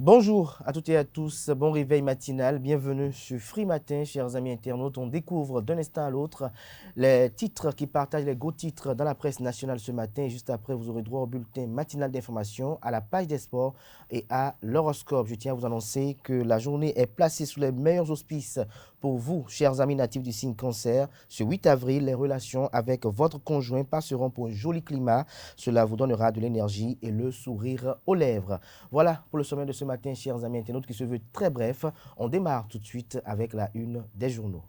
Bonjour à toutes et à tous, bon réveil matinal, bienvenue sur Free Matin, chers amis internautes. On découvre d'un instant à l'autre les titres qui partagent les gros titres dans la presse nationale ce matin. Et juste après, vous aurez droit au bulletin matinal d'information, à la page des sports et à l'horoscope. Je tiens à vous annoncer que la journée est placée sous les meilleurs auspices pour vous, chers amis natifs du signe Cancer. Ce 8 avril, les relations avec votre conjoint passeront pour un joli climat. Cela vous donnera de l'énergie et le sourire aux lèvres. Voilà pour le sommet de ce matin, chers amis internautes, qui se veut très bref. On démarre tout de suite avec la une des journaux.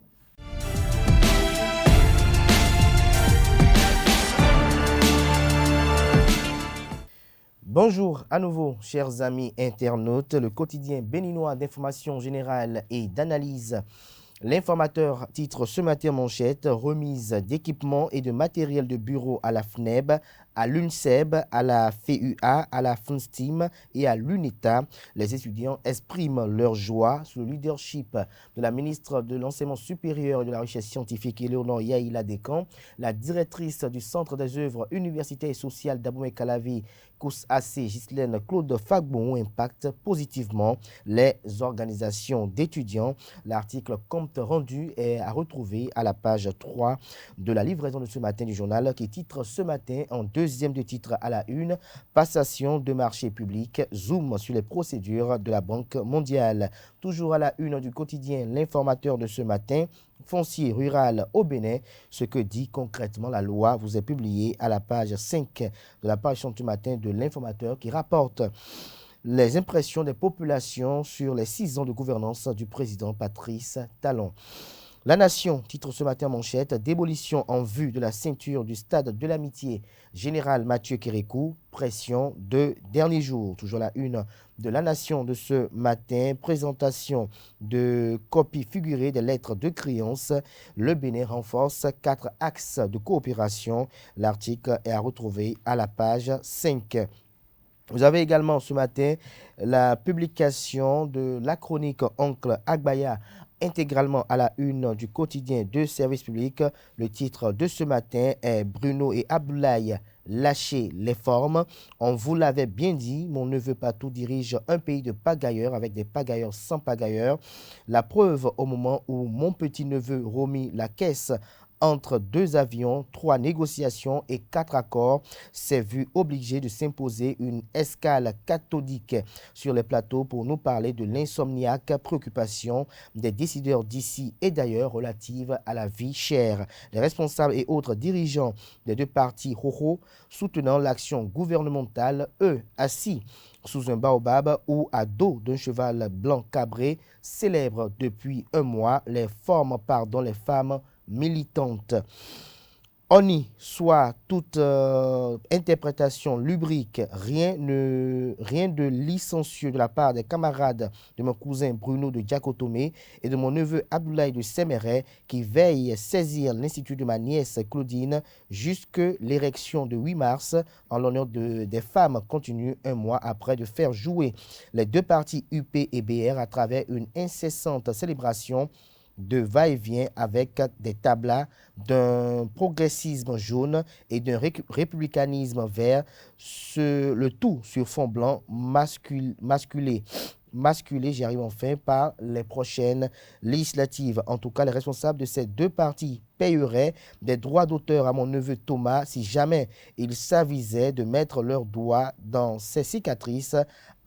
Bonjour à nouveau, chers amis internautes. Le quotidien béninois d'information générale et d'analyse. L'informateur titre ce matin manchette: remise d'équipements et de matériel de bureau à la FNEB, à l'UNSEB, à la FEUA, à la FUNSTIM et à l'UNETA. Les étudiants expriment leur joie sous le leadership de la ministre de l'Enseignement supérieur et de la Recherche scientifique, Éléonore Yaïla Descamps, la directrice du Centre des œuvres universitaires et sociales d'Abomey-Calavi, COUS-AC, Ghislaine Claude Fagbon, impacte positivement les organisations d'étudiants. L'article compte rendu est à retrouver à la page 3 de la livraison de ce matin du journal, qui titre ce matin en deuxième de titre à la une: passation de marché public, zoom sur les procédures de la Banque mondiale. Toujours à la une du quotidien L'Informateur de ce matin: foncier rural au Bénin, ce que dit concrètement la loi vous est publié à la page 5 de la page du matin de L'Informateur, qui rapporte les impressions des populations sur les 6 ans de gouvernance du président Patrice Talon. La Nation titre ce matin manchette: démolition en vue de la ceinture du stade de l'Amitié, général Mathieu Kérékou, pression de dernier jour. Toujours la une de La Nation de ce matin: présentation de copies figurées des lettres de créance. Le Bénin renforce 4 axes de coopération. L'article est à retrouver à la page 5. Vous avez également ce matin la publication de la chronique Oncle Agbaya, intégralement à la une du quotidien de service public. Le titre de ce matin est: Bruno et Abdoulaye lâcher les formes. On vous l'avait bien dit, mon neveu Patou dirige un pays de pagailleurs avec des pagailleurs sans pagailleurs. La preuve, au moment où mon petit-neveu remit la caisse entre 2 avions, 3 négociations et 4 accords, s'est vu obligé de s'imposer une escale cathodique sur les plateaux pour nous parler de l'insomniaque préoccupation des décideurs d'ici et d'ailleurs relative à la vie chère. Les responsables et autres dirigeants des 2 partis Hoho soutenant l'action gouvernementale, eux assis sous un baobab ou à dos d'un cheval blanc cabré, célèbrent depuis un mois les femmes militante. Honni soit toute interprétation lubrique, rien de licencieux de la part des camarades de mon cousin Bruno de Diakotomé et de mon neveu Abdoulaye de Séméret, qui veillent saisir l'institut de ma nièce Claudine jusque l'érection de 8 mars en l'honneur des femmes continue un mois après de faire jouer les 2 partis UP et BR à travers une incessante célébration de va-et-vient avec des tablas d'un progressisme jaune et d'un républicanisme vert, le tout sur fond blanc masculé, j'y arrive enfin, par les prochaines législatives. En tout cas, les responsables de ces 2 partis paieraient des droits d'auteur à mon neveu Thomas si jamais il s'avisait de mettre leurs doigts dans ses cicatrices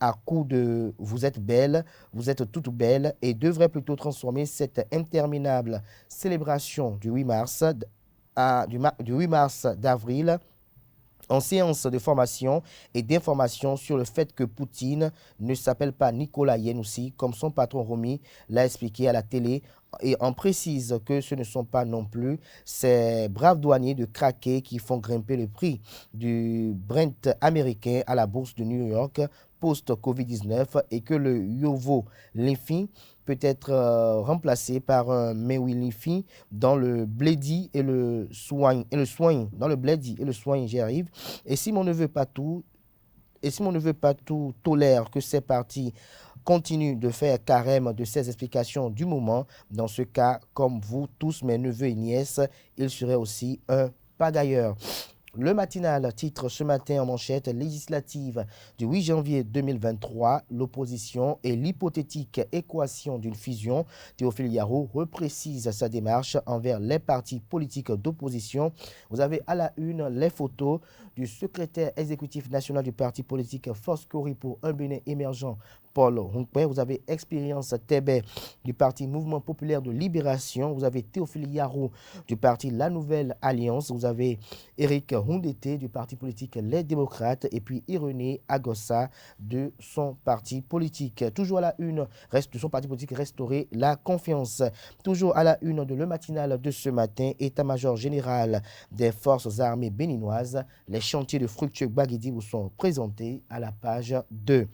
à coup de « vous êtes belle, vous êtes toute belle » et devrait plutôt transformer cette interminable célébration du 8 mars d'avril en séance de formation et d'information sur le fait que Poutine ne s'appelle pas Nicolas Yanoussi, comme son patron Romy l'a expliqué à la télé, et on précise que ce ne sont pas non plus ces braves douaniers de craquer qui font grimper le prix du Brent américain à la bourse de New York post-Covid-19 et que le Yovo Lifi peut être remplacé par un Mewi Lifi dans le bledi et le soin, dans le bledi et le soin, j'y arrive. Et si mon neveu Patou tolère que ces partis continuent de faire carême de ces explications du moment, dans ce cas, comme vous tous, mes neveux et nièces, il serait aussi un pagailleur. Le matinal titre ce matin en manchette législative du 8 janvier 2023, l'opposition et l'hypothétique équation d'une fusion. Théophile Yarou reprécise sa démarche envers les partis politiques d'opposition. Vous avez à la une les photos du secrétaire exécutif national du parti politique Force Cori pour un Bénin émergent, Paul Hunkwe. Vous avez Expérience Tébé du parti Mouvement Populaire de Libération. Vous avez Théophile Yarou du parti La Nouvelle Alliance. Vous avez Éric Hundété du parti politique Les Démocrates et puis Irénée Agossa de son parti politique. Toujours à la une de son parti politique Restaurer la confiance. Toujours à la une de Le Matinal de ce matin, état-major général des forces armées béninoises. Les chantiers de Fructueux Baguidi vous sont présentés à la page 2.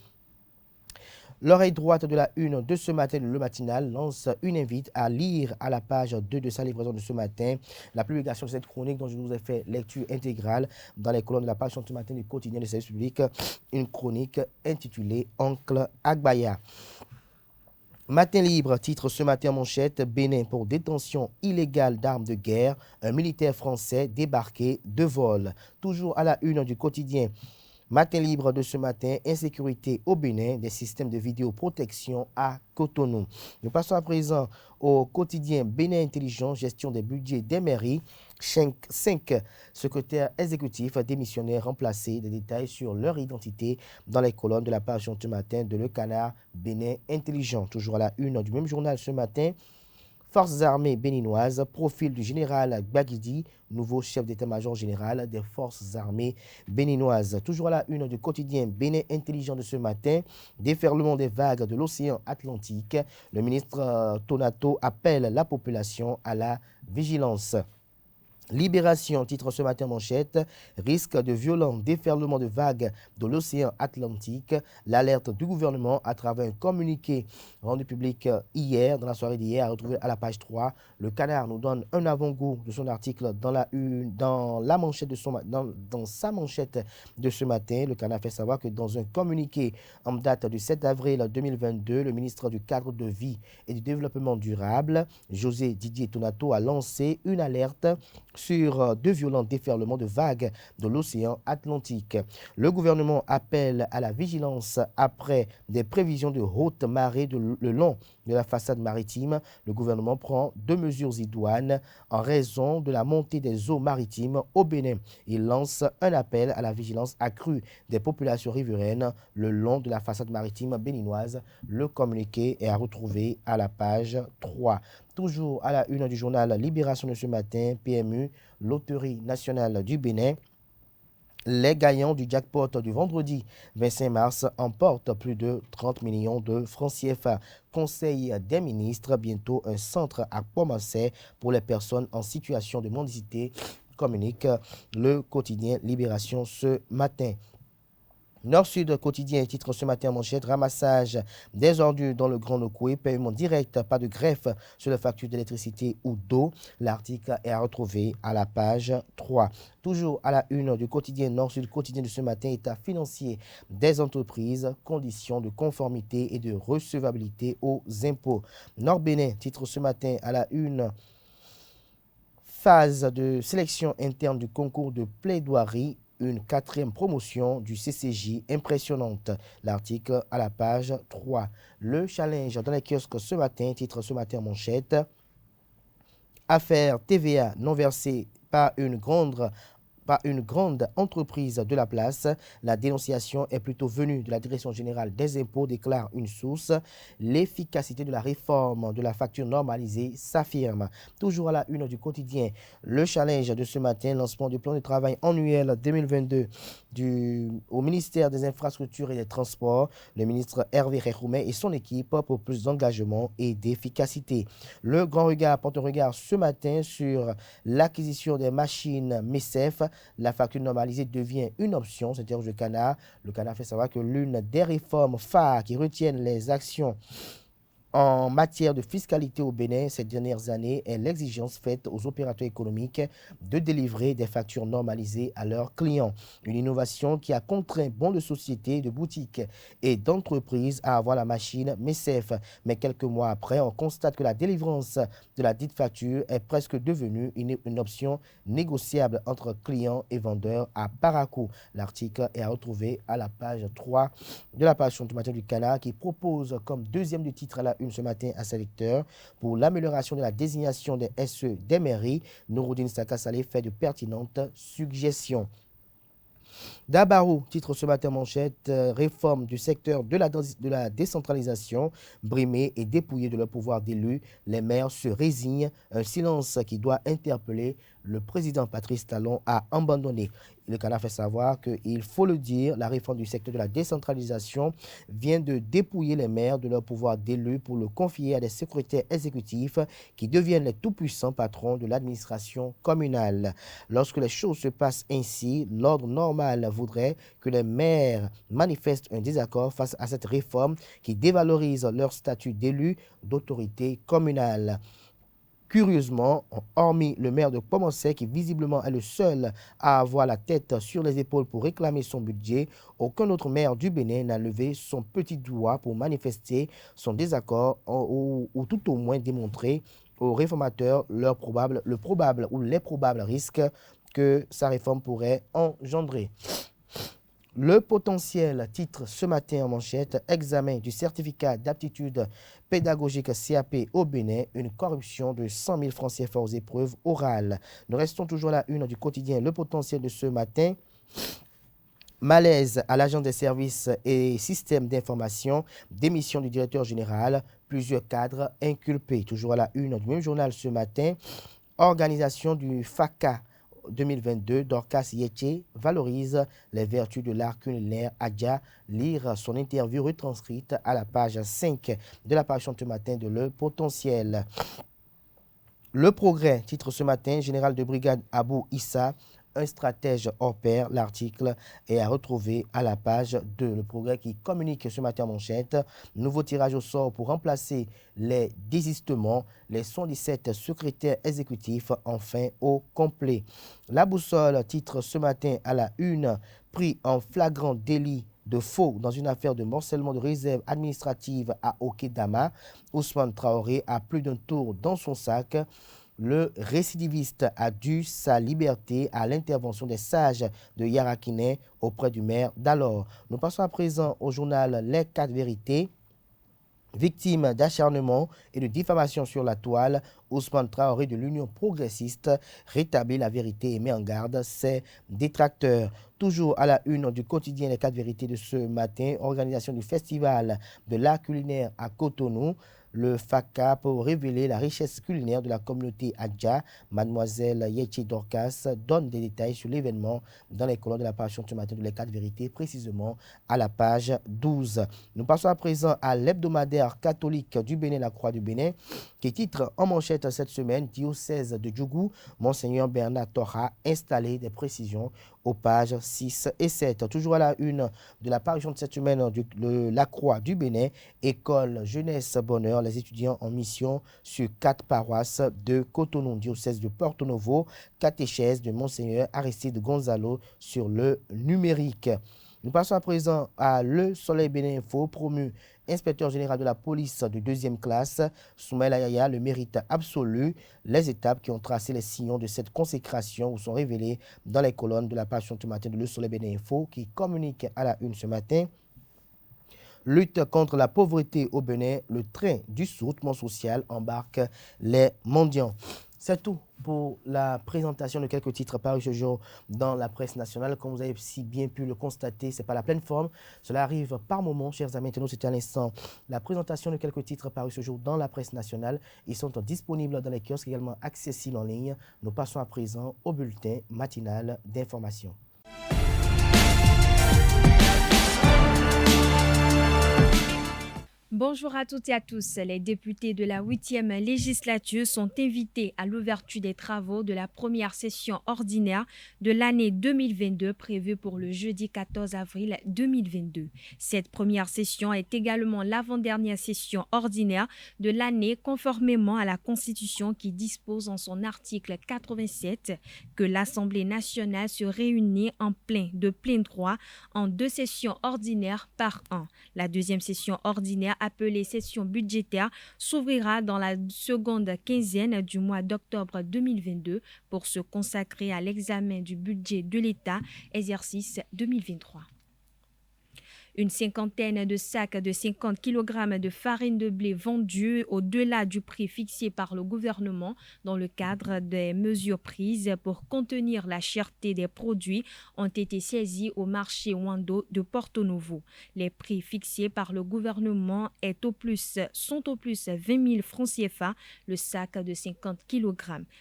L'oreille droite de la une de ce matin, le matinal, lance une invite à lire à la page 2 de sa livraison de ce matin la publication de cette chronique dont je vous ai fait lecture intégrale dans les colonnes de la page ce matin du quotidien de service public, une chronique intitulée Oncle Agbaya. Matin libre, titre ce matin en manchette, Bénin pour détention illégale d'armes de guerre, un militaire français débarqué de vol. Toujours à la une du quotidien. Matin libre de ce matin, insécurité au Bénin, des systèmes de vidéoprotection à Cotonou. Nous passons à présent au quotidien Bénin Intelligent, gestion des budgets des mairies. 5 secrétaires exécutifs démissionnaires remplacés. Des détails sur leur identité dans les colonnes de la page ce matin de Le Canard Bénin Intelligent. Toujours à la une du même journal ce matin. Forces armées béninoises, profil du général Baguidi, nouveau chef d'état-major général des forces armées béninoises. Toujours à la une du quotidien Bénin Intelligent de ce matin, déferlement des vagues de l'océan Atlantique. Le ministre Tonato appelle la population à la vigilance. Libération, titre ce matin manchette, risque de violents déferlements de vagues de l'océan Atlantique. L'alerte du gouvernement à travers un communiqué rendu public hier, dans la soirée d'hier, à retrouver à la page 3. Le Canard nous donne un avant-goût de son article dans sa manchette de ce matin. Le Canard fait savoir que dans un communiqué en date du 7 avril 2022, le ministre du Cadre de vie et du Développement durable, José Didier Tonato, a lancé une alerte sur de violents déferlements de vagues de l'océan Atlantique. Le gouvernement appelle à la vigilance après des prévisions de haute marée le long de la façade maritime. Le gouvernement prend 2 mesures idoines en raison de la montée des eaux maritimes au Bénin. Il lance un appel à la vigilance accrue des populations riveraines le long de la façade maritime béninoise. Le communiqué est à retrouver à la page 3. Toujours à la une du journal Libération de ce matin, PMU, Loterie nationale du Bénin. Les gagnants du jackpot du vendredi 25 mars emportent plus de 30 millions de francs CFA. Conseil des ministres, bientôt un centre à Pomassé pour les personnes en situation de mendicité, communique le quotidien Libération ce matin. Nord-Sud quotidien titre ce matin en manchette, ramassage des ordures dans le Grand Nokoué, paiement direct, pas de greffe sur les factures d'électricité ou d'eau. L'article est à retrouver à la page 3. Toujours à la une du quotidien Nord-Sud quotidien de ce matin, état financier des entreprises, conditions de conformité et de recevabilité aux impôts. Nord-Bénin titre ce matin à la une, phase de sélection interne du concours de plaidoirie. Une 4e promotion du CCJ impressionnante. L'article à la page 3. Le challenge dans les kiosques ce matin, titre ce matin manchette. Affaire TVA non versée par une grande entreprise de la place. La dénonciation est plutôt venue de la Direction générale des impôts, déclare une source. L'efficacité de la réforme de la facture normalisée s'affirme. Toujours à la une du quotidien, le challenge de ce matin, lancement du plan de travail annuel 2022 au ministère des Infrastructures et des Transports. Le ministre Hervé Rekhoumé et son équipe pour plus d'engagement et d'efficacité. Le Grand Regard porte un regard ce matin sur l'acquisition des machines MECEF. La facture normalisée devient une option, s'interroge le Canard. Le Canard fait savoir que l'une des réformes phares qui retiennent les actions En matière de fiscalité au Bénin, ces dernières années est l'exigence faite aux opérateurs économiques de délivrer des factures normalisées à leurs clients. Une innovation qui a contraint bon de sociétés, de boutiques et d'entreprises à avoir la machine MECEF. Mais quelques mois après, on constate que la délivrance de la dite facture est presque devenue une option négociable entre clients et vendeurs à Parakou. L'article est à retrouver à la page 3 de la page du matin du Canard qui propose comme deuxième du titre à la une ce matin à ses lecteurs pour l'amélioration de la désignation des SE des mairies. Nouroudine Sakasalé fait de pertinentes suggestions. Dabarou, titre ce matin manchette, réforme du secteur de la décentralisation, brimés et dépouillés de leur pouvoir d'élu, les maires se résignent, un silence qui doit interpeller le président Patrice Talon a abandonné. Le Canard fait savoir qu'il faut le dire, la réforme du secteur de la décentralisation vient de dépouiller les maires de leur pouvoir d'élu pour le confier à des secrétaires exécutifs qui deviennent les tout-puissants patrons de l'administration communale. Lorsque les choses se passent ainsi, l'ordre normal voudrait que les maires manifestent un désaccord face à cette réforme qui dévalorise leur statut d'élu d'autorité communale. Curieusement, hormis le maire de Pomossé, qui visiblement est le seul à avoir la tête sur les épaules pour réclamer son budget, aucun autre maire du Bénin n'a levé son petit doigt pour manifester son désaccord ou tout au moins démontrer aux réformateurs les probables risques que sa réforme pourrait engendrer. Le potentiel titre ce matin en manchette, examen du certificat d'aptitude pédagogique CAP au Bénin, une corruption de 100 000 francs CFA aux épreuves orales. Nous restons toujours à la une du quotidien Le Potentiel de ce matin. Malaise à l'agence des services et systèmes d'information, démission du directeur général, plusieurs cadres inculpés. Toujours à la une du même journal ce matin, organisation du FACA 2022, Dorcas Yetche valorise les vertus de l'art culinaire Adja. Lire son interview retranscrite à la page 5 de la page ce matin de Le Potentiel. Le Progrès, titre ce matin, général de brigade Abou Issa, un stratège hors pair. L'article est à retrouver à la page 2. Le Progrès qui communique ce matin en manchette. Nouveau tirage au sort pour remplacer les désistements. Les 117 secrétaires exécutifs enfin au complet. La Boussole titre ce matin à la une. Pris en flagrant délit de faux dans une affaire de morcellement de réserve administrative à Okedama. Ousmane Traoré a plus d'un tour dans son sac. Le récidiviste a dû sa liberté à l'intervention des sages de Yarakine auprès du maire d'alors. Nous passons à présent au journal Les 4 vérités. Victime d'acharnement et de diffamation sur la toile, Ousmane Traoré de l'Union progressiste rétablit la vérité et met en garde ses détracteurs. Toujours à la une du quotidien Les 4 vérités de ce matin, organisation du festival de l'art culinaire à Cotonou. Le FACA pour révéler la richesse culinaire de la communauté Adja. Mademoiselle Yetche Dorcas donne des détails sur l'événement dans les colonnes de la page ce matin de Les 4 vérités, précisément à la page 12. Nous passons à présent à l'hebdomadaire catholique du Bénin, la Croix du Bénin, qui titre en manchette cette semaine, diocèse de Djougou, Monseigneur Bernard Torra, installé, des précisions aux pages 6 et 7. Toujours à la une de la parution de cette semaine de la Croix du Bénin, école jeunesse bonheur, les étudiants en mission sur 4 paroisses de Cotonou, diocèse de Porto Novo, catéchèse de Monseigneur Aristide Gonzalo sur le numérique. Nous passons à présent à Le Soleil Bénin Info, promu inspecteur général de la police de 2e classe, Soumaïla Yaya, le mérite absolu. Les étapes qui ont tracé les sillons de cette consécration vous sont révélées dans les colonnes de la page ce matin de Le Soleil Bénin Info qui communique à la une ce matin. Lutte contre la pauvreté au Bénin, le train du soutien social embarque les mendiants. C'est tout pour la présentation de quelques titres parus ce jour dans la presse nationale. Comme vous avez si bien pu le constater, ce n'est pas la pleine forme. Cela arrive par moments, chers amis. Maintenant, c'était à l'instant la présentation de quelques titres parus ce jour dans la presse nationale. Ils sont disponibles dans les kiosques, également accessibles en ligne. Nous passons à présent au bulletin matinal d'information. Bonjour à toutes et à tous. Les députés de la 8e législature sont invités à l'ouverture des travaux de la première session ordinaire de l'année 2022 prévue pour le jeudi 14 avril 2022. Cette première session est également l'avant-dernière session ordinaire de l'année conformément à la Constitution qui dispose en son article 87 que l'Assemblée nationale se réunit de plein droit en 2 sessions ordinaires par an. La deuxième session ordinaire appelée session budgétaire s'ouvrira dans la seconde quinzaine du mois d'octobre 2022 pour se consacrer à l'examen du budget de l'État, exercice 2023. Une cinquantaine de sacs de 50 kg de farine de blé vendus au-delà du prix fixé par le gouvernement dans le cadre des mesures prises pour contenir la cherté des produits ont été saisis au marché Wando de Porto Novo. Les prix fixés par le gouvernement sont au plus 20 000 francs CFA le sac de 50 kg.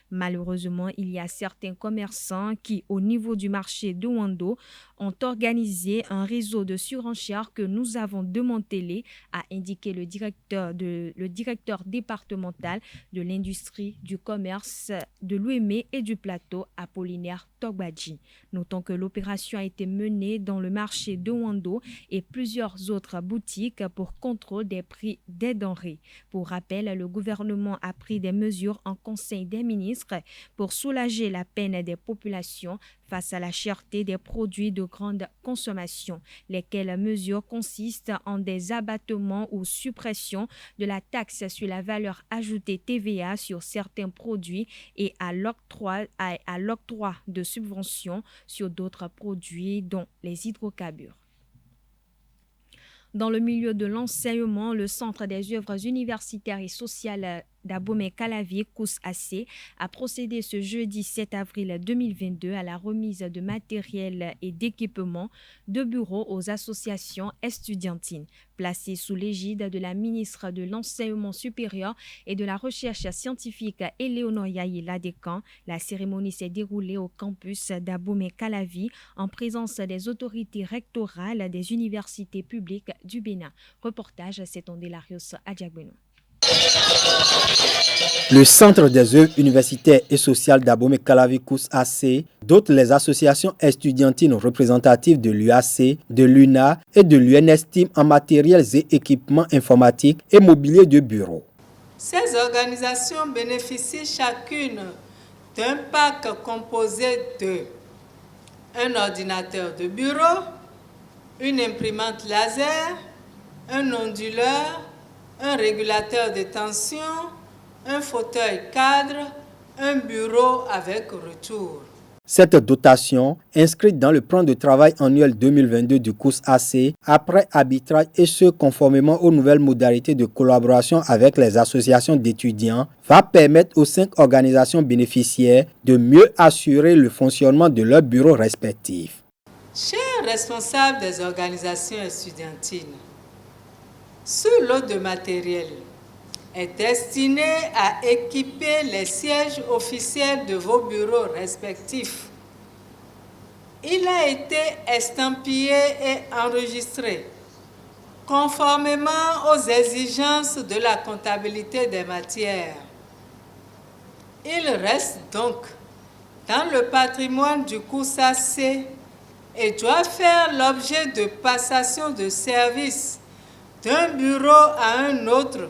Malheureusement, il y a certains commerçants qui, au niveau du marché de Wando, ont organisé un réseau de surenchères que nous avons démantelé, a indiqué le directeur départemental de l'industrie, du commerce, de l'Ouémé et du plateau, Apollinaire Togbadji. Notons que l'opération a été menée dans le marché de Wando et plusieurs autres boutiques pour contrôle des prix des denrées. Pour rappel, le gouvernement a pris des mesures en Conseil des ministres pour soulager la peine des populations face à la cherté des produits de grande consommation, lesquelles mesures consistent en des abattements ou suppressions de la taxe sur la valeur ajoutée TVA sur certains produits et à l'octroi de subventions sur d'autres produits, dont les hydrocarbures. Dans le milieu de l'enseignement, le Centre des œuvres universitaires et sociales d'Abomey-Calavi, COUS-AC, a procédé ce jeudi 7 avril 2022 à la remise de matériel et d'équipements de bureaux aux associations estudiantines. Placée sous l'égide de la ministre de l'Enseignement supérieur et de la Recherche scientifique Éléonore Yaye Ladécan, la cérémonie s'est déroulée au campus d'Abomey-Calavi en présence des autorités rectorales des universités publiques du Bénin. Reportage, c'est Delarius Adjagbeno. Le Centre des œuvres universitaires et sociales d'Abomey-Calavi COUS-AC dote les associations estudiantines représentatives de l'UAC, de l'UNA et de l'UNESTIM en matériels et équipements informatiques et mobilier de bureau. Ces organisations bénéficient chacune d'un pack composé de un ordinateur de bureau, une imprimante laser, un onduleur, un régulateur de tension, un fauteuil cadre, un bureau avec retour. Cette dotation, inscrite dans le plan de travail annuel 2022 du COUS-AC, après arbitrage et ce conformément aux nouvelles modalités de collaboration avec les associations d'étudiants, va permettre aux 5 organisations bénéficiaires de mieux assurer le fonctionnement de leurs bureaux respectifs. Chers responsables des organisations estudiantines, ce lot de matériel est destiné à équiper les sièges officiels de vos bureaux respectifs. Il a été estampillé et enregistré conformément aux exigences de la comptabilité des matières. Il reste donc dans le patrimoine du COUS-AC et doit faire l'objet de passation de service d'un bureau à un autre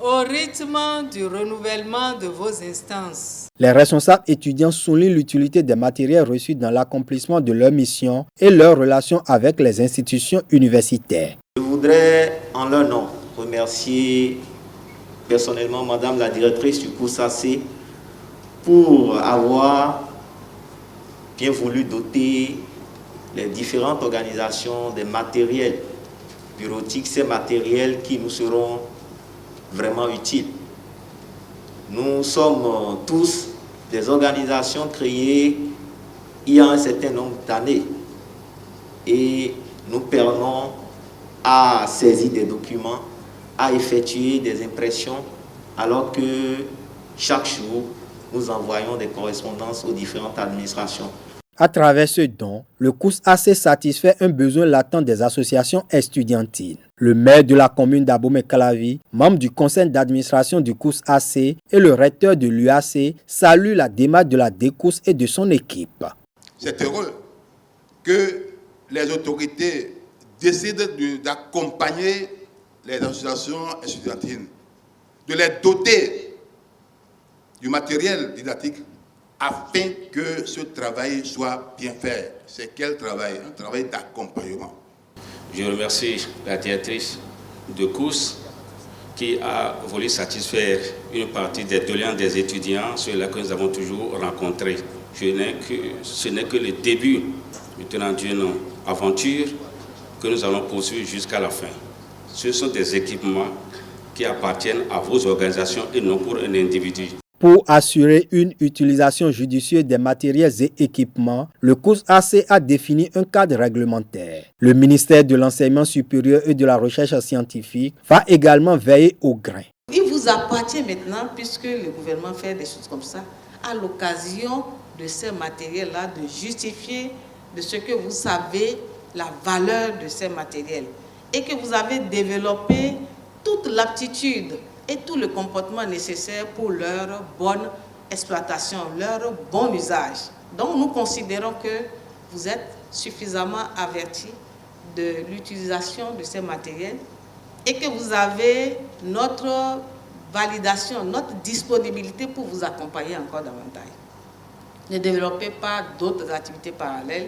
au rythme du renouvellement de vos instances. Les responsables étudiants soulignent l'utilité des matériels reçus dans l'accomplissement de leur mission et leur relation avec les institutions universitaires. Je voudrais, en leur nom, remercier personnellement Madame la directrice du COUS-AC pour avoir bien voulu doter les différentes organisations des matériels bureautiques, ces matériels qui nous seront vraiment utiles. Nous sommes tous des organisations créées il y a un certain nombre d'années et nous perdons à saisir des documents, à effectuer des impressions, alors que chaque jour, nous envoyons des correspondances aux différentes administrations. À travers ce don, le COUS-AC satisfait un besoin latent des associations estudiantines. Le maire de la commune d'Abomey-Calavi, membre du conseil d'administration du COUS-AC et le recteur de l'UAC saluent la démarche de la DECOUS et de son équipe. C'est heureux que les autorités décident d'accompagner les associations estudiantines, de les doter du matériel didactique afin que ce travail soit bien fait. C'est quel travail? Un travail d'accompagnement. Je remercie la directrice de COUS qui a voulu satisfaire une partie des doléances des étudiants, ceux-là que nous avons toujours rencontrés. Ce n'est que le début d'une aventure que nous allons poursuivre jusqu'à la fin. Ce sont des équipements qui appartiennent à vos organisations et non pour un individu. Pour assurer une utilisation judicieuse des matériels et équipements, le COUS-AC a défini un cadre réglementaire. Le ministère de l'Enseignement supérieur et de la Recherche scientifique va également veiller au grain. Il vous appartient maintenant, puisque le gouvernement fait des choses comme ça, à l'occasion de ces matériels-là, de justifier de ce que vous savez la valeur de ces matériels et que vous avez développé toute l'aptitude et tout le comportement nécessaire pour leur bonne exploitation, leur bon usage. Donc nous considérons que vous êtes suffisamment avertis de l'utilisation de ces matériels et que vous avez notre validation, notre disponibilité pour vous accompagner encore davantage. Ne développez pas d'autres activités parallèles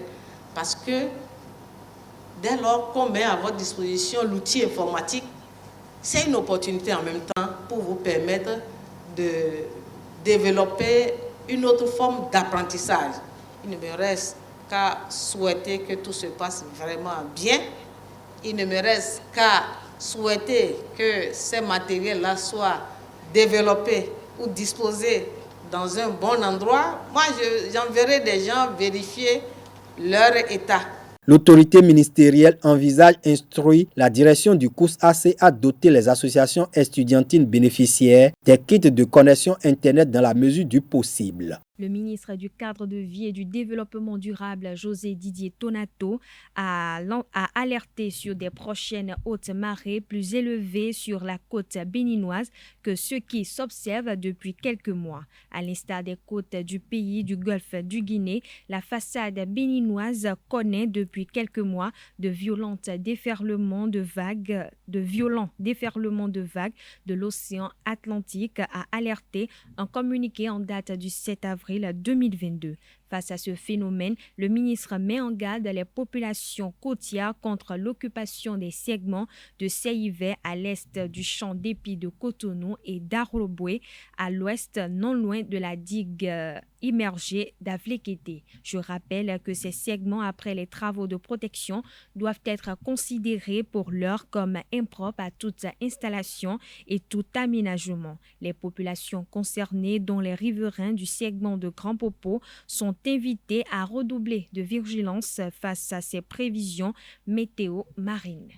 parce que dès lors qu'on met à votre disposition l'outil informatique, c'est une opportunité en même temps pour vous permettre de développer une autre forme d'apprentissage. Il ne me reste qu'à souhaiter que tout se passe vraiment bien. Il ne me reste qu'à souhaiter que ces matériels-là soient développés ou disposés dans un bon endroit. Moi, j'enverrai des gens vérifier leur état. L'autorité ministérielle instruit la direction du COUS-AC à doter les associations estudiantines bénéficiaires des kits de connexion Internet dans la mesure du possible. Le ministre du Cadre de vie et du Développement durable, José Didier Tonato, a alerté sur des prochaines hautes marées plus élevées sur la côte béninoise que ce qui s'observe depuis quelques mois. À l'instar des côtes du pays du golfe du Guinée, la façade béninoise connaît depuis quelques mois de violents déferlements de vagues de l'océan Atlantique, a alerté un communiqué en date du 7 avril 2022. Face à ce phénomène, le ministre met en garde les populations côtières contre l'occupation des segments de Seyivé à l'est du champ d'épi de Cotonou et d'Aroboué à l'ouest, non loin de la digue immergée d'Avlekété. Je rappelle que ces segments, après les travaux de protection, doivent être considérés pour l'heure comme impropres à toute installation et tout aménagement. Les populations concernées, dont les riverains du segment de Grand Popo, sont invités à redoubler de vigilance face à ces prévisions météo marines.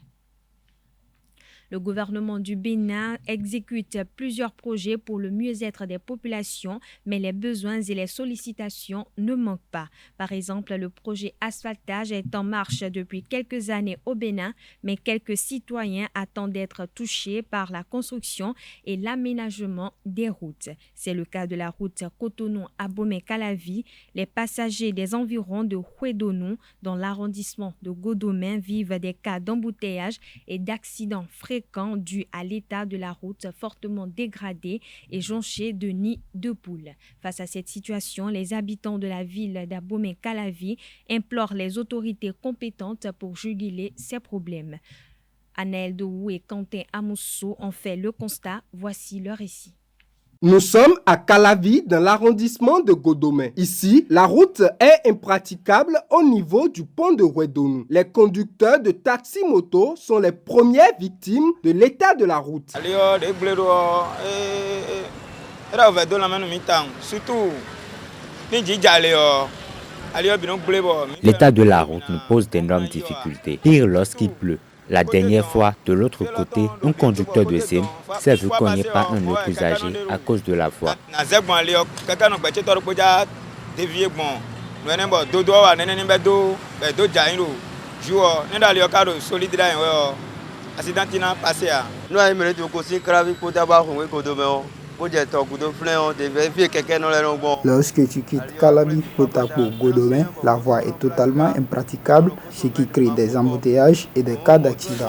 Le gouvernement du Bénin exécute plusieurs projets pour le mieux-être des populations, mais les besoins et les sollicitations ne manquent pas. Par exemple, le projet asphaltage est en marche depuis quelques années au Bénin, mais quelques citoyens attendent d'être touchés par la construction et l'aménagement des routes. C'est le cas de la route Cotonou-Abomey-Calavi. Les passagers des environs de Houédonou, dans l'arrondissement de Godomey, vivent des cas d'embouteillage et d'accidents fréquents dû à l'état de la route fortement dégradée et jonchée de nids de poules. Face à cette situation, les habitants de la ville d'Abomey-Calavi implorent les autorités compétentes pour juguler ces problèmes. Anaël Douou et Quentin Amoussou ont fait le constat. Voici leur récit. Nous sommes à Calavi, dans l'arrondissement de Godomey. Ici, la route est impraticable au niveau du pont de Houédonou. Les conducteurs de taxi-moto sont les premières victimes de l'état de la route. L'état de la route nous pose d'énormes difficultés. Pire lorsqu'il pleut. La dernière fois, de l'autre côté, un conducteur de Zim s'est vu cogner par un autre usager à cause de la voie. Lorsque tu quittes Calabi pour Godomé, la voie est totalement impraticable, ce qui crée des embouteillages et des cas d'accident.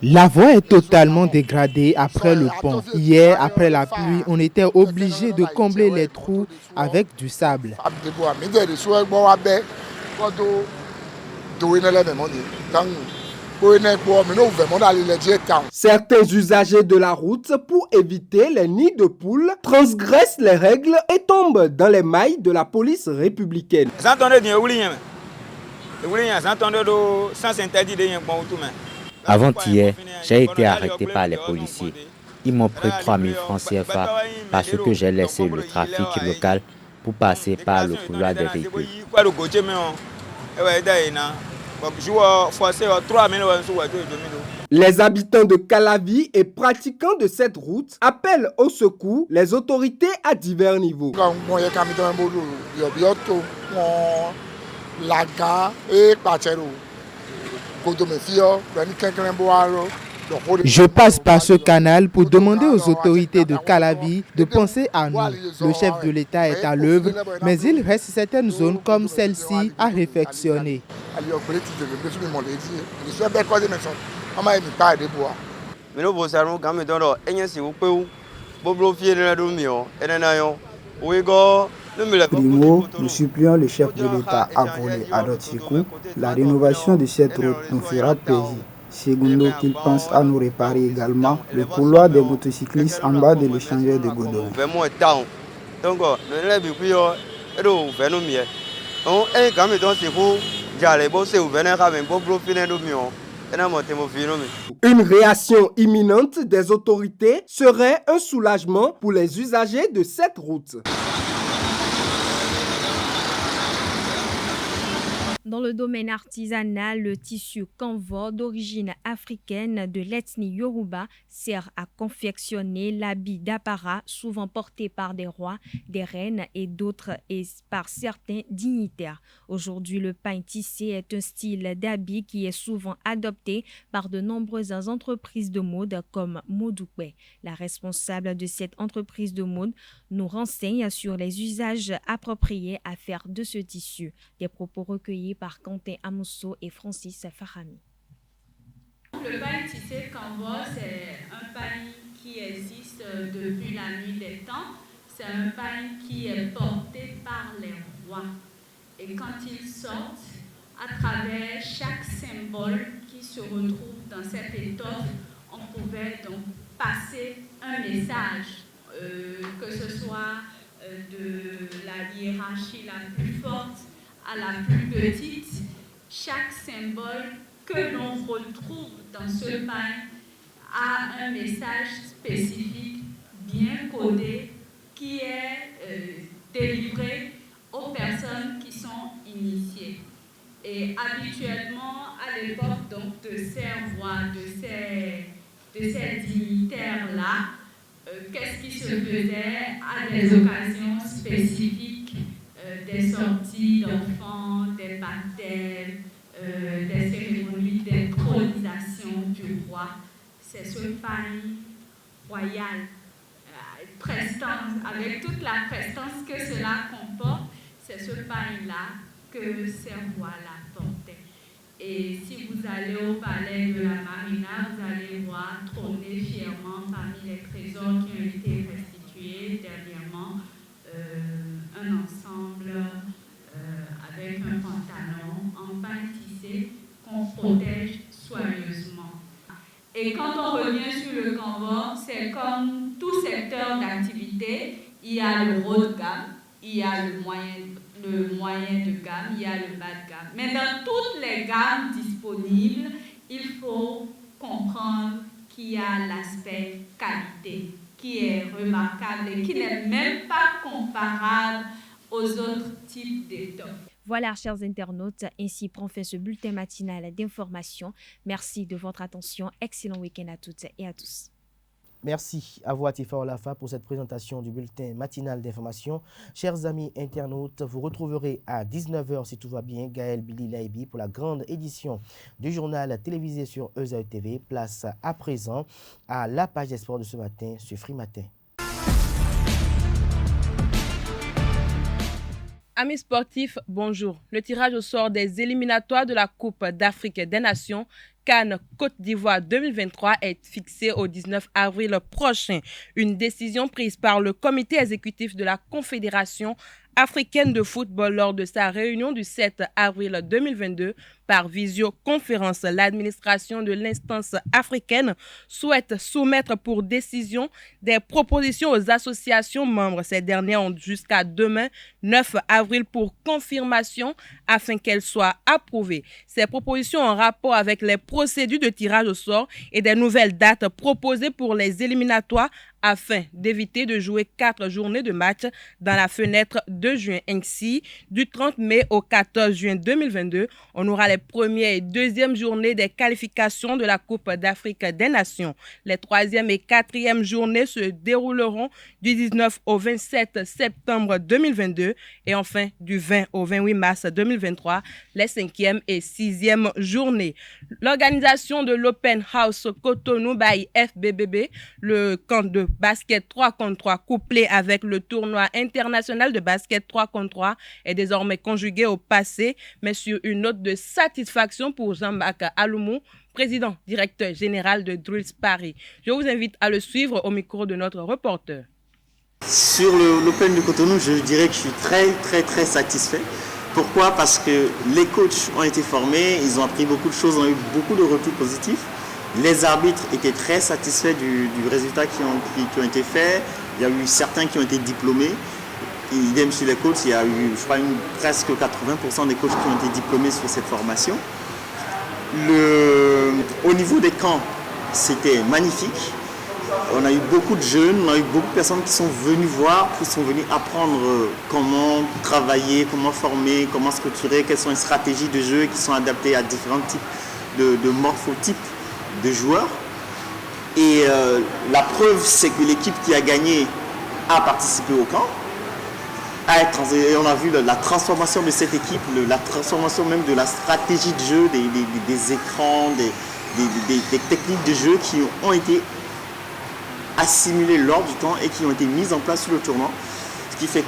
La voie est totalement dégradée après le pont. Hier, après la pluie, on était obligé de combler les trous avec du sable. Certains usagers de la route, pour éviter les nids de poules, transgressent les règles et tombent dans les mailles de la police républicaine. Avant-hier, j'ai été arrêté par les policiers. Ils m'ont pris 3 000 francs CFA parce que j'ai laissé le trafic local pour passer par le couloir des véhicules. Les habitants de Calavi et pratiquants de cette route appellent au secours les autorités à divers niveaux. Je passe par ce canal pour demander aux autorités de Calavi de penser à nous. Le chef de l'État est à l'œuvre, mais il reste certaines zones comme celle-ci à réfectionner. Primo, nous supplions le chef de l'État à voler à notre secours. La rénovation de cette route nous fera plaisir. Segundo, qu'il pense à nous réparer également le couloir des motocyclistes en bas de l'échangeur de Godon. Une réaction imminente des autorités serait un soulagement pour les usagers de cette route. Dans le domaine artisanal, le tissu kanvo d'origine africaine de l'ethnie Yoruba sert à confectionner l'habit d'apparat souvent porté par des rois, des reines et d'autres et par certains dignitaires. Aujourd'hui, le pain tissé est un style d'habit qui est souvent adopté par de nombreuses entreprises de mode comme Modoupe. La responsable de cette entreprise de mode nous renseigne sur les usages appropriés à faire de ce tissu. Des propos recueillis par Quentin Amousso et Francis Fahami. Le pain tissé kanvo, c'est un pain qui existe depuis la nuit des temps. C'est un pain qui est porté par les rois. Et quand ils sortent, à travers chaque symbole qui se retrouve dans cette étoffe, on pouvait donc passer un message, que ce soit de la hiérarchie la plus forte à la plus petite. Chaque symbole que l'on retrouve dans ce pain a un message spécifique, bien codé, qui est délivré aux personnes qui sont initiées. Et habituellement, à l'époque donc de ces rois, de ces dignitaires-là, qu'est-ce qui se faisait à des occasions spécifiques, des sorties d'enfants, des baptêmes, des cérémonies d'intronisation du roi. C'est ce pain royal, avec toute la prestance que cela comporte, c'est ce pain-là que ces rois-là portaient. Et si vous allez au palais de la Marina, vous allez voir trôner fièrement parmi les trésors qui ont été restitués dernièrement un ensemble avec un pantalon en pain tissé qu'on protège soigneusement. Et quand on revient sur le kanvo, c'est comme tout secteur d'activité, il y a le haut de gamme, il y a le moyen de gamme, il y a le bas de gamme. Mais dans toutes les gammes disponibles, il faut comprendre qu'il y a l'aspect qualité, qui est remarquable et qui n'est même pas comparable aux autres types d'étoffes. Voilà, chers internautes, ainsi prend fin ce bulletin matinal d'information. Merci de votre attention. Excellent week-end à toutes et à tous. Merci à vous, Atifa Olafa, pour cette présentation du bulletin matinal d'information. Chers amis internautes, vous retrouverez à 19h, si tout va bien, Gaël Billy Laibi pour la grande édition du journal télévisé sur EZAE TV. Place à présent à la page des sports de ce matin sur Free Matin. Amis sportifs, bonjour. Le tirage au sort des éliminatoires de la Coupe d'Afrique des Nations CAN Côte d'Ivoire 2023 est fixé au 19 avril prochain. Une décision prise par le comité exécutif de la Confédération africaine de football lors de sa réunion du 7 avril 2022 par visioconférence. L'administration de l'instance africaine souhaite soumettre pour décision des propositions aux associations membres. Ces dernières ont jusqu'à demain, 9 avril, pour confirmation afin qu'elles soient approuvées. Ces propositions en rapport avec les procédures de tirage au sort et des nouvelles dates proposées pour les éliminatoires afin d'éviter de jouer 4 journées de match dans la fenêtre de juin. Ainsi, du 30 mai au 14 juin 2022, on aura les premières et deuxièmes journées des qualifications de la Coupe d'Afrique des Nations. Les troisième et quatrième journées se dérouleront du 19 au 27 septembre 2022 et enfin du 20 au 28 mars 2023, les cinquième et sixième journées. L'organisation de l'Open House Cotonou by FBBB, le camp de basket 3 contre 3 couplé avec le tournoi international de basket 3 contre 3 est désormais conjugué au passé, mais sur une note de satisfaction pour Jean-Marc Aloumou, président directeur général de Drills Paris. Je vous invite à le suivre au micro de notre reporter. Sur l'Open de Cotonou, je dirais que je suis très satisfait. Pourquoi? Parce que les coachs ont été formés, ils ont appris beaucoup de choses, ont eu beaucoup de retours positifs. Les arbitres étaient très satisfaits du résultat qui ont été faits. Il y a eu certains qui ont été diplômés. Idem sur les coachs, il y a eu, je crois, presque 80% des coachs qui ont été diplômés sur cette formation. Au niveau des camps, c'était magnifique. On a eu beaucoup de jeunes, on a eu beaucoup de personnes qui sont venues voir, qui sont venues apprendre comment travailler, comment former, comment structurer, quelles sont les stratégies de jeu qui sont adaptées à différents types de morphotypes de joueurs. Et la preuve, c'est que l'équipe qui a gagné a participé au camp. Et on a vu la transformation de cette équipe, la transformation même de la stratégie de jeu, des écrans, des techniques de jeu qui ont été assimilées lors du camp et qui ont été mises en place sur le tournoi. Ce qui fait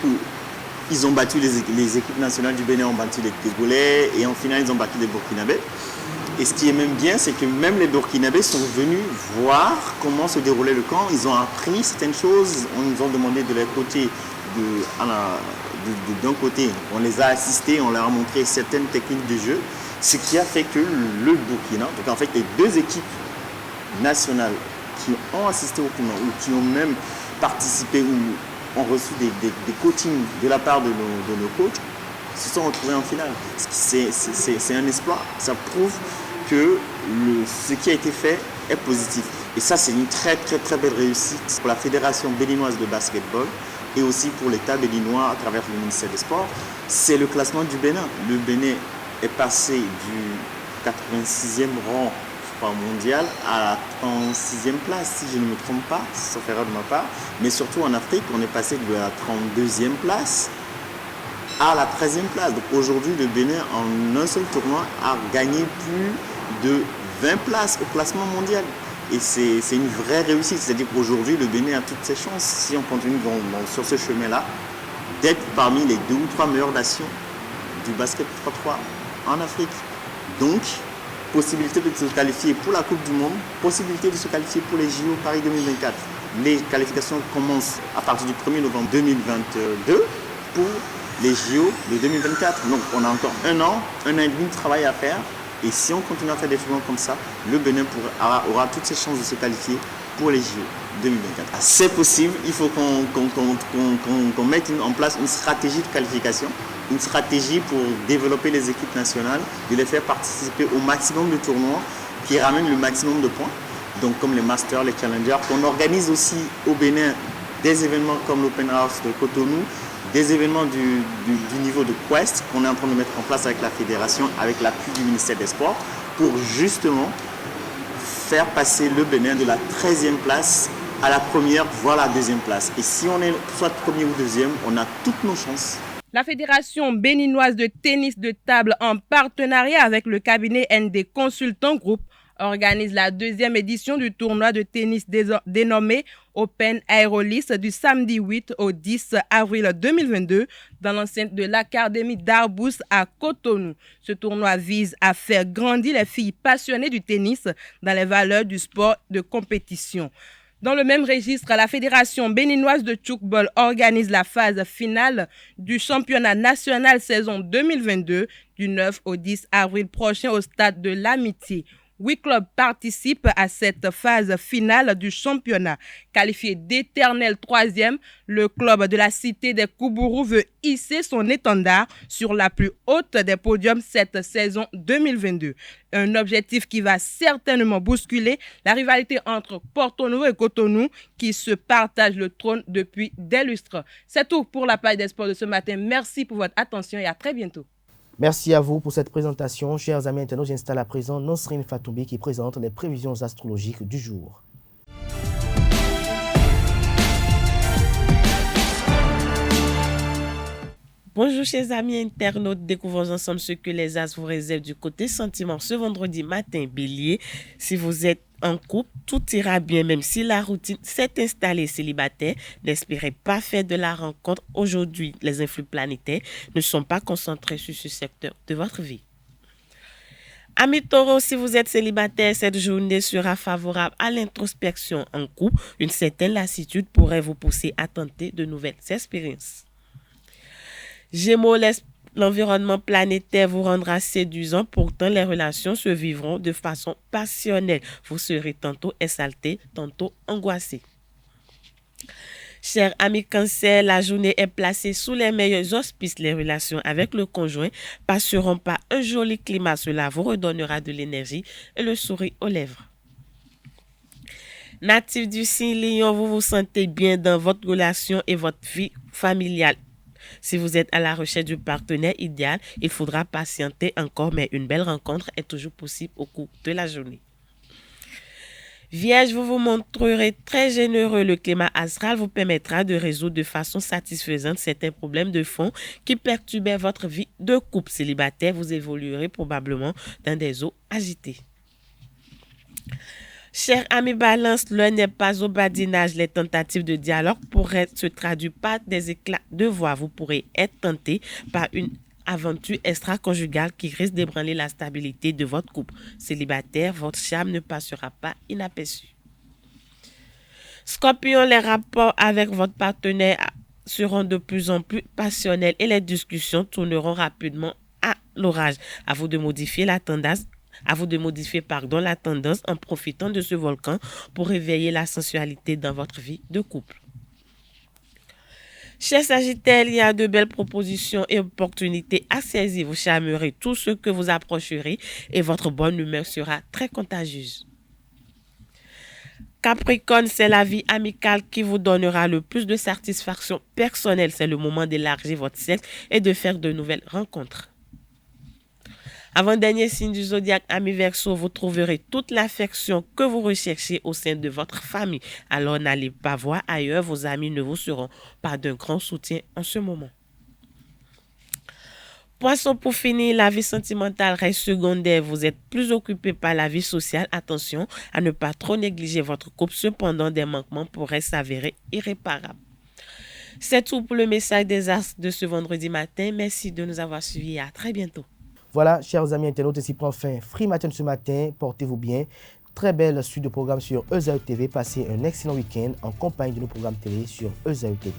qu'ils ont battu les équipes nationales du Bénin, ont battu les Togolais et en finale, ils ont battu les Burkinabés. Et ce qui est même bien, c'est que même les Burkinabés sont venus voir comment se déroulait le camp. Ils ont appris certaines choses. On nous a demandé de leur côté, d'un côté, on les a assistés, on leur a montré certaines techniques de jeu. Ce qui a fait que le Burkina, donc en fait les deux équipes nationales qui ont assisté au tournoi ou qui ont même participé ou ont reçu des coachings de la part de nos coachs, se sont retrouvés en finale. C'est un exploit. Ça prouve que ce qui a été fait est positif. Et ça, c'est une très belle réussite pour la Fédération béninoise de basketball et aussi pour l'État béninois à travers le ministère des Sports. C'est le classement du Bénin. Le Bénin est passé du 86e rang mondial à la 36e place, si je ne me trompe pas, sauf erreur de ma part. Mais surtout en Afrique, on est passé de la 32e place à la 13e place. Donc aujourd'hui, le Bénin, en un seul tournoi, a gagné plus de 20 places au classement mondial. Et c'est une vraie réussite. C'est-à-dire qu'aujourd'hui, le Bénin a toutes ses chances, si on continue sur ce chemin-là, d'être parmi les 2 ou 3 meilleures nations du basket 3-3 en Afrique. Donc, possibilité de se qualifier pour la Coupe du Monde, possibilité de se qualifier pour les JO Paris 2024. Les qualifications commencent à partir du 1er novembre 2022 pour les JO de 2024. Donc on a encore un an et demi de travail à faire. Et si on continue à faire des tournois comme ça, le Bénin aura toutes ses chances de se qualifier pour les JO 2024. C'est possible, il faut qu'on mette en place une stratégie de qualification, une stratégie pour développer les équipes nationales, de les faire participer au maximum de tournois qui ramènent le maximum de points. Donc comme les Masters, les Challengers, qu'on organise aussi au Bénin des événements comme l'Open House de Cotonou, des événements du niveau de Quest qu'on est en train de mettre en place avec la fédération, avec l'appui du ministère des Sports, pour justement faire passer le Bénin de la 13e place à la première, voire la deuxième place. Et si on est soit premier ou deuxième, on a toutes nos chances. La Fédération béninoise de tennis de table, en partenariat avec le cabinet ND Consultant Group, organise la 2e édition du tournoi de tennis dénommé Open Aerolis du samedi 8 au 10 avril 2022 dans l'enceinte de l'Académie d'Arbous à Cotonou. Ce tournoi vise à faire grandir les filles passionnées du tennis dans les valeurs du sport de compétition. Dans le même registre, la Fédération béninoise de tchoukball organise la phase finale du championnat national saison 2022 du 9 au 10 avril prochain au stade de l'Amitié. 8 clubs participent à cette phase finale du championnat. Qualifié d'éternel 3e, le club de la cité des Koubourou veut hisser son étendard sur la plus haute des podiums cette saison 2022. Un objectif qui va certainement bousculer la rivalité entre Porto Novo et Cotonou qui se partagent le trône depuis des lustres. C'est tout pour la page des sports de ce matin. Merci pour votre attention et à très bientôt. Merci à vous pour cette présentation. Chers amis internautes, j'installe à présent Nosrine Fatoumbi qui présente les prévisions astrologiques du jour. Bonjour chers amis internautes, découvrons ensemble ce que les as vous réservent du côté sentiment ce vendredi matin. Bélier, si vous êtes en couple, tout ira bien même si la routine s'est installée. Célibataire, n'espérez pas faire de la rencontre aujourd'hui. Les influx planétaires ne sont pas concentrés sur ce secteur de votre vie. Amis Taureau, si vous êtes célibataire, cette journée sera favorable à l'introspection en couple. Une certaine lassitude pourrait vous pousser à tenter de nouvelles expériences. Gémeaux, l'environnement planétaire vous rendra séduisant, pourtant les relations se vivront de façon passionnelle. Vous serez tantôt exalté, tantôt angoissé. Chers amis Cancer, la journée est placée sous les meilleurs auspices. Les relations avec le conjoint passeront par un joli climat. Cela vous redonnera de l'énergie et le sourire aux lèvres. Natif du signe Lion, vous vous sentez bien dans votre relation et votre vie familiale. Si vous êtes à la recherche du partenaire idéal, il faudra patienter encore, mais une belle rencontre est toujours possible au cours de la journée. Vierge, vous vous montrerez très généreux. Le climat astral vous permettra de résoudre de façon satisfaisante certains problèmes de fond qui perturbaient votre vie de couple. Célibataire, vous évoluerez probablement dans des eaux agitées. Chers amis Balance, l'heure n'est pas au badinage. Les tentatives de dialogue pourraient se traduire par des éclats de voix. Vous pourrez être tenté par une aventure extra-conjugale qui risque d'ébranler la stabilité de votre couple. Célibataire, votre charme ne passera pas inaperçu. Scorpion, les rapports avec votre partenaire seront de plus en plus passionnels et les discussions tourneront rapidement à l'orage. À vous de modifier la tendance en profitant de ce volcan pour réveiller la sensualité dans votre vie de couple. Chers Sagittaires, il y a de belles propositions et opportunités à saisir. Vous charmerez tout ce que vous approcherez et votre bonne humeur sera très contagieuse. Capricorne, c'est la vie amicale qui vous donnera le plus de satisfaction personnelle. C'est le moment d'élargir votre cercle et de faire de nouvelles rencontres. Avant-dernier signe du zodiaque, amis Verseau, vous trouverez toute l'affection que vous recherchez au sein de votre famille. Alors n'allez pas voir ailleurs, vos amis ne vous seront pas d'un grand soutien en ce moment. Poisson, pour finir, la vie sentimentale reste secondaire. Vous êtes plus occupé par la vie sociale. Attention à ne pas trop négliger votre couple. Cependant, des manquements pourraient s'avérer irréparables. C'est tout pour le message des astres de ce vendredi matin. Merci de nous avoir suivis et à très bientôt. Voilà, chers amis internautes, ici prend fin Free Matin ce matin. Portez-vous bien. Très belle suite de programmes sur EZAU TV. Passez un excellent week-end en compagnie de nos programmes télé sur EZAU TV.